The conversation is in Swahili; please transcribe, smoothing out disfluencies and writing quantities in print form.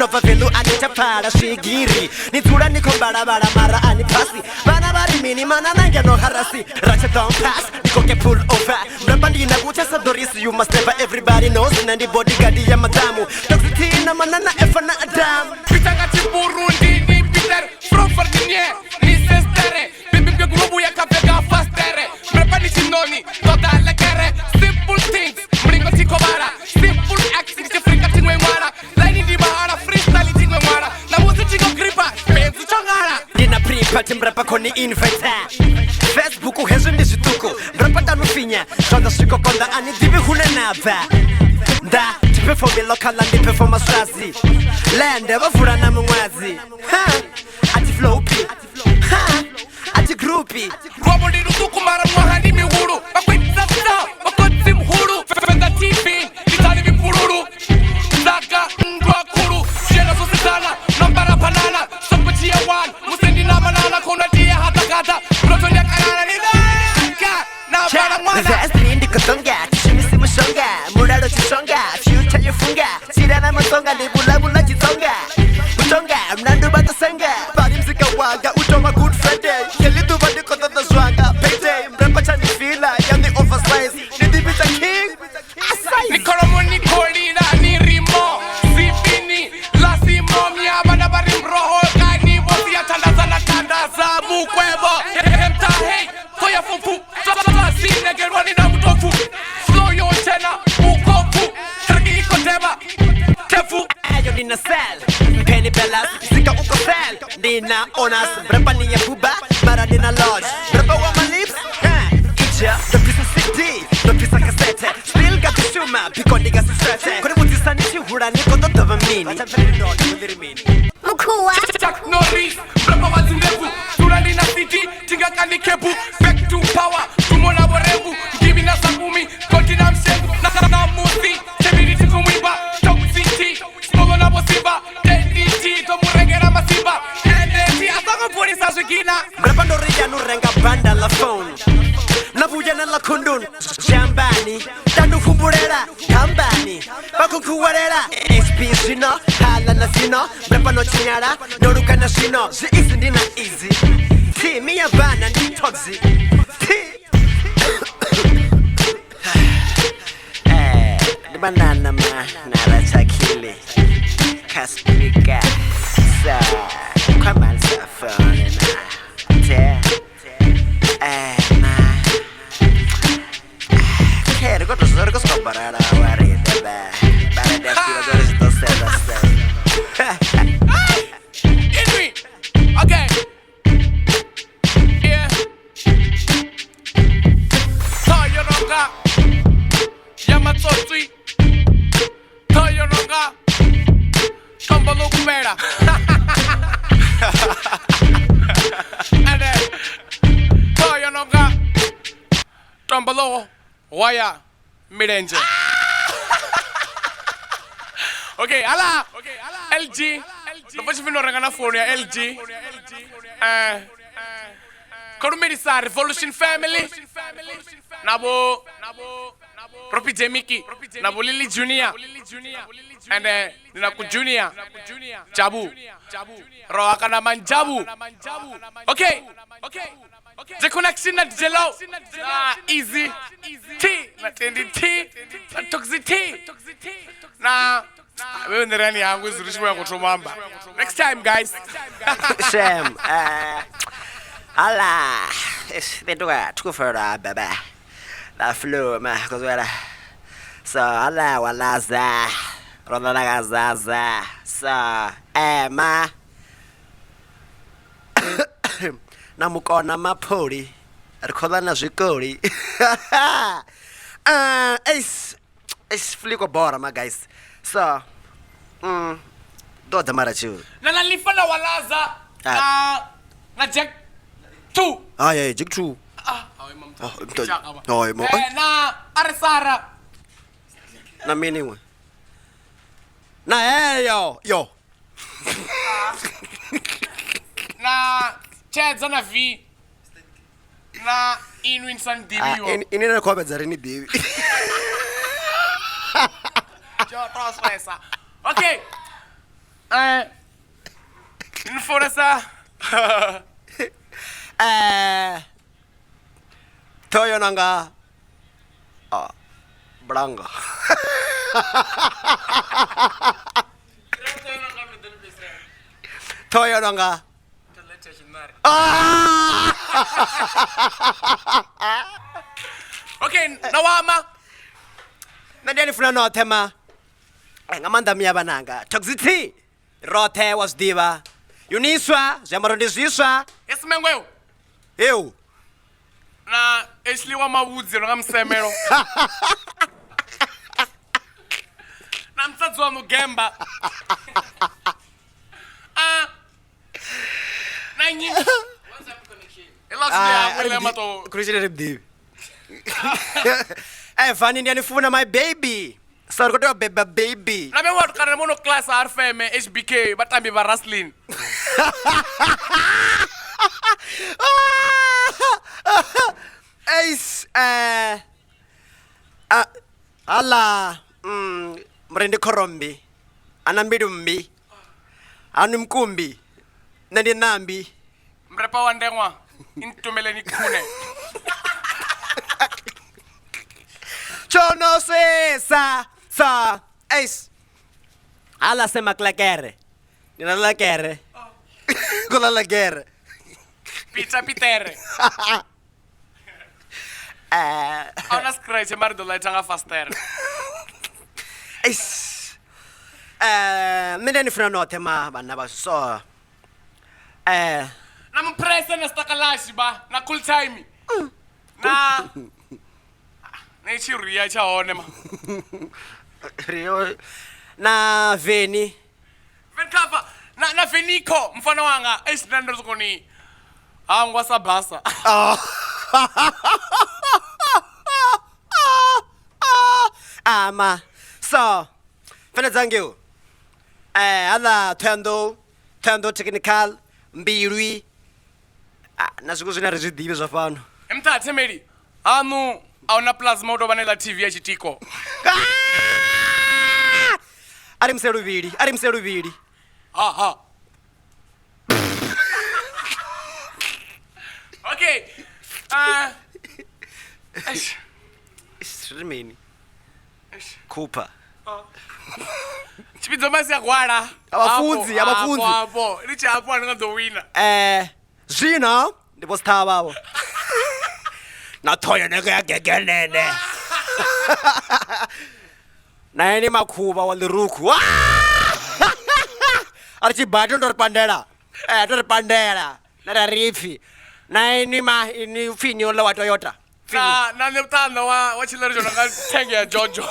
nova velu anitapara shigiri nitsura nikombara bara mara anipasi bana bari mini mana nange no harasi racha don't pass nikoke pull over mrapandi na kuchasa doris you must never everybody knows nandi bodyguard ya madamu toxitina manana efana adam pitanga Burundi ni Peter from Virginia ni sestere bibi grubu ya kapega fastere mrapandi chinoni toda la kere simple things mringo tikobara simple actions tifrika tingwe mara line di bahara freestyle tingwe mara na muzi tigo gripa penzu chongara dina pre-party mrapa koni invite Facebook hezo ndi zituko mrapa tanufinya shonda shiko konda ani dibi hune nava da tipe for me local and tipe for masrazi land bavura na mwazi ha ati floppy ha ati groupie robo ndi rutuku mara mwahani miwuru bakwitsa sta bakotsi mhuru fenda tv itali bipururu daga ndwa kuru shena sositana nambara banana sokochia one musendi na manana kona dia hata kata proton ya kanana ni daga na bara mwana that's the indikatonga chimisi mushonga muraro chisonga future yofunga sirana masonga ni bulabula chisonga utonga mnandu batasanga bari mzika waga utoma good friday yelitu badi kota da swanga payday mrapa chani fila yani oversize ni dibita king asai nikoromo nikolina ni rimo sipini lasimo miaba bari mroho kani bosi ya tandaza mukwebo hemta hey toya fufu sine gerwani na mutofu flow yo tena ukofu tragi kodeba tefu ayo nina sell penny bellas sika uko sell nina onas mrapa ni yabuba mara nina lodge mrapa wa my lips icha the piece of CD the piece of cassette still got the shuma piko nigga stretch kone mutisani chihura niko dodova mini Mkua Chuck Norris mrapa wazindevu turali na city tingakani kebu back to power tumona borevu gibi na sabumi kontina mshengu na musi tebiri tikumwiba toxicity smogo na bosiba DDT tomurengera masiba NDT asanga polisa shikina mrapa ndo rija nurenga banda la phone nabuja na la kundun jambani tandu kumburera kambani bakukuwarera SP sino hala na sino mrapa no chinyara noruka na sino si easy ndina easy ti mi abana ndi toxi ti di banana ma nara chakile kaspika sa kwaman sa phone na te Quero que os orgos comparará a arena para de aspiradores de tocedas. Inui okay yeah Toyononga Yamatsotsi Toyononga Tombolo Kumera and then Toyononga Tombolo Waya Mirenje Okay, ala LG Depois de vir no rangana phone ya LG Korumeri Revolution Family Nabo Propi Jemiki Nabo Lily Junior and Ninaku Junior Jabu Roakana Man Jabu Okay The connection at Jello easy T Natendi T Toxic T Na wewe ndirani yangu izurishwe ya kutomamba. Next time guys. Sam ala Bedoa tuko further baba la flow ma kozwela so ala walaza ronda gazaza so ma namukona mapoli rikhola na zwikoli it's fliko bora my guys so do the marachu Na nalifana walaza na Jack 2 yeah Jack 2 na Arsara na mini na yo na Chadza na V na Inwin San Divi inina kwa bedzarini Divi Okay Inforesa. Toyo nanga Branga. Toyo nanga Okay, nawama. Nandeni funa no tema. Ngamanda miyaba nanga. Toxicity. Rote was diva. Uniswa, jamarondiswa. Esimengweo. Eu. Na esliwa mawudzi ngamsemero. Na mtsadzwa mugemba. Nanyi. What's up connection? Elasli Christian Rebdi. Fanny nifuna my baby. Sorry to baby. Na me watu kana mono class RFM HBK batambi ba wrestling. Ace ala mrende korombi anambidumbi anumkumbi nandi nambi mrepa wandengwa intumeleni kune. Chono sa ace ala sema klakere nina lakere kola lakere Pizza pitere. Ona scratch mardo la tanga faster. Ace mina nifuna no tema bana ba so Na mpresa na stakalashi ba na cool time. Na chiria cha one ma. Rio na Veni. Venkava na Veniko mfano wanga esinando zokoni. Angwa sabasa. Ama so fana zangu ala tendo technical mbirwi nasiku zina rezidive zafano Emthathe meli anu awuna plasma utobanela TV ya chitiko. ari mseluvili Okay. Rimini Cooper Chipidzo masi yakwala. Abafunzi. Hapo. Licha hapo ndo winner. Zina ndipo star babo. Na toya nega ya gegelele. Na ni makhuba wa liruku. Archi bajo ndor pandela. Na rifi. Na ni finyo la wa Toyota. Na nemtano wa chilero jonanga tenge ya Jojo.